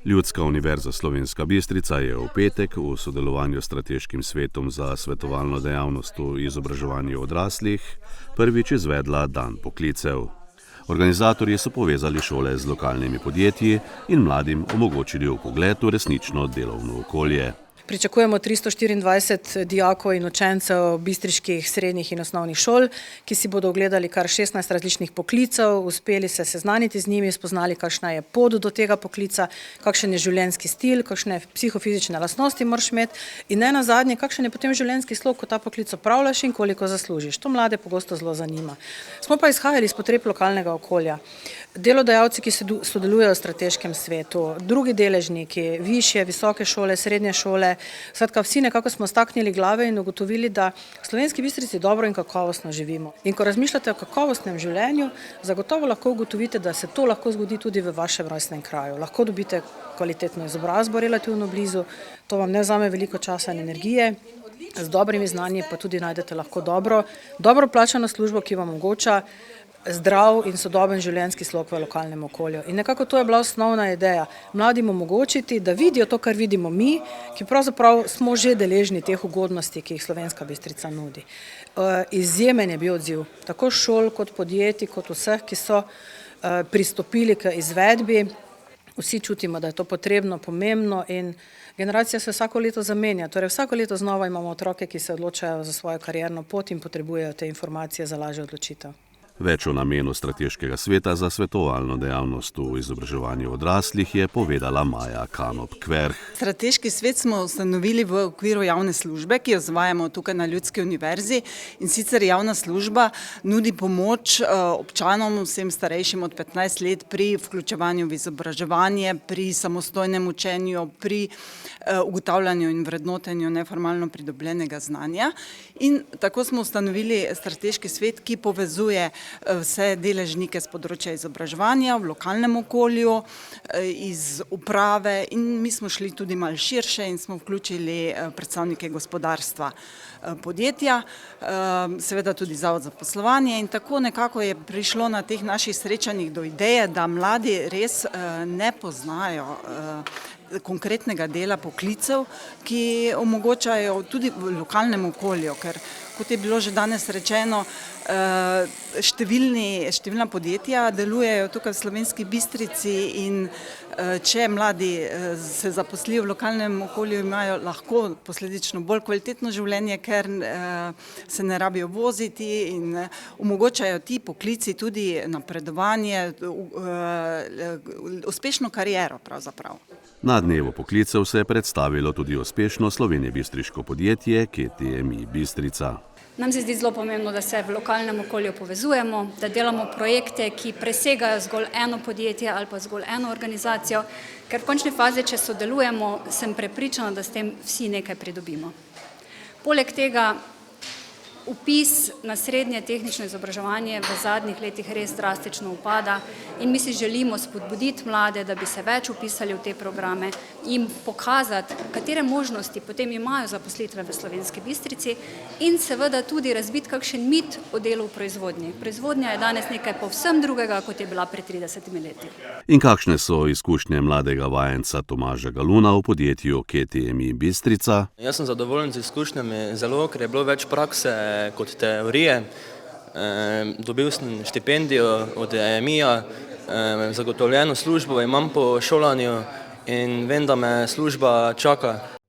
Ljudska univerza Slovenska Bistrica je v petek v sodelovanju s Strateškim svetom za svetovalno dejavnost v izobraževanju odraslih prvič izvedla dan poklicev. Organizatorji so povezali šole z lokalnimi podjetji in mladim omogočili vpogled v resnično delovno okolje. Pričakujemo 324 dijakov in učencev bistriških srednjih in osnovnih šol, ki si bodo ogledali kar 16 različnih poklicev, uspeli se seznaniti z njimi, spoznali, kakšna je pot do tega poklica, kakšen je življenjski stil, kakšne psihofizične lastnosti moraš imeti in ne nazadnje, kakšen je potem življenjski slog, ko ta poklic opravljaš in koliko zaslužiš. To mlade pogosto zelo zanima. Smo pa izhajali iz potreb lokalnega okolja. Delodajalci, ki sodelujejo v Strateškem svetu, drugi deležniki, višje, visoke šole, srednje šole, skratka vsi nekako smo staknili glave in ugotovili, da v Slovenski Bistrici dobro in kakovostno živimo. In ko razmišljate o kakovostnem življenju, zagotovo lahko ugotovite, da se to lahko zgodi tudi v vašem rojstnem kraju. Lahko dobite kvalitetno izobrazbo relativno blizu, to vam ne vzame veliko časa in energije, z dobrimi znanji pa tudi najdete lahko dobro plačano službo, ki vam omogoča zdrav in sodoben življenjski slog v lokalnem okolju. In nekako to je bila osnovna ideja, mladim omogočiti, da vidijo to, kar vidimo mi, ki pravzaprav smo že deležni teh ugodnosti, ki jih Slovenska Bistrica nudi. Izjemen je bil odziv, tako šol kot podjetij, kot vseh, ki so pristopili k izvedbi. Vsi čutimo, da je to potrebno, pomembno in generacija se vsako leto zamenja. Torej vsako leto znova imamo otroke, ki se odločajo za svojo karierno pot in potrebujejo te informacije za lažjo odločitev. Več o namenu Strateškega sveta za svetovalno dejavnost v izobraževanju odraslih je povedala Maja Kanop-Kverh. Strateški svet smo ustanovili v okviru javne službe, ki jo izvajamo tukaj na Ljudski univerzi, in sicer javna služba nudi pomoč občanom, vsem starejšim od 15 let pri vključevanju v izobraževanje, pri samostojnem učenju, pri ugotavljanju in vrednotenju neformalno pridobljenega znanja. In tako smo ustanovili Strateški svet, ki povezuje vse deležnike z področja izobraževanja v lokalnem okolju, iz uprave, in mi smo šli tudi malo širše in smo vključili predstavnike gospodarstva, podjetja, seveda tudi Zavod za poslovanje, in tako nekako je prišlo na teh naših srečanjih do ideje, da mladi res ne poznajo konkretnega dela poklicev, ki omogočajo tudi v lokalnem okolju, ker kot je bilo že danes rečeno, številna podjetja delujejo tukaj v Slovenski Bistrici in če mladi se zaposlijo v lokalnem okolju, imajo lahko posledično bolj kvalitetno življenje, ker se ne rabijo voziti in omogočajo ti poklici tudi napredovanje, uspešno kariero pravzaprav. Na dnevu poklicev se je predstavilo tudi uspešno slovenjebistriško podjetje KTMI Bistrica. Nam se zdi zelo pomembno, da se v lokalnem okolju povezujemo, da delamo projekte, ki presegajo zgolj eno podjetje ali pa zgolj eno organizacijo, ker v končni fazi, če sodelujemo, sem prepričana, da s tem vsi nekaj pridobimo. Poleg tega vpis na srednje tehnično izobraževanje v zadnjih letih res drastično upada in mi si želimo spodbuditi mlade, da bi se več vpisali v te programe in pokazati, katere možnosti potem imajo zaposlitve v Slovenski Bistrici in seveda tudi razbiti kakšen mit o delu v proizvodnji. Proizvodnja je danes nekaj povsem drugega, kot je bila pred 30 leti. In kakšne so izkušnje mladega vajenca Tomaža Galuna v podjetju KTMI Bistrica? Jaz sem zadovoljen z izkušnjami zelo, ker je bilo več prakse kot teorije. Dobil sem štipendijo od EMI-ja, zagotovljeno službo imam po šolanju in vem, da me služba čaka.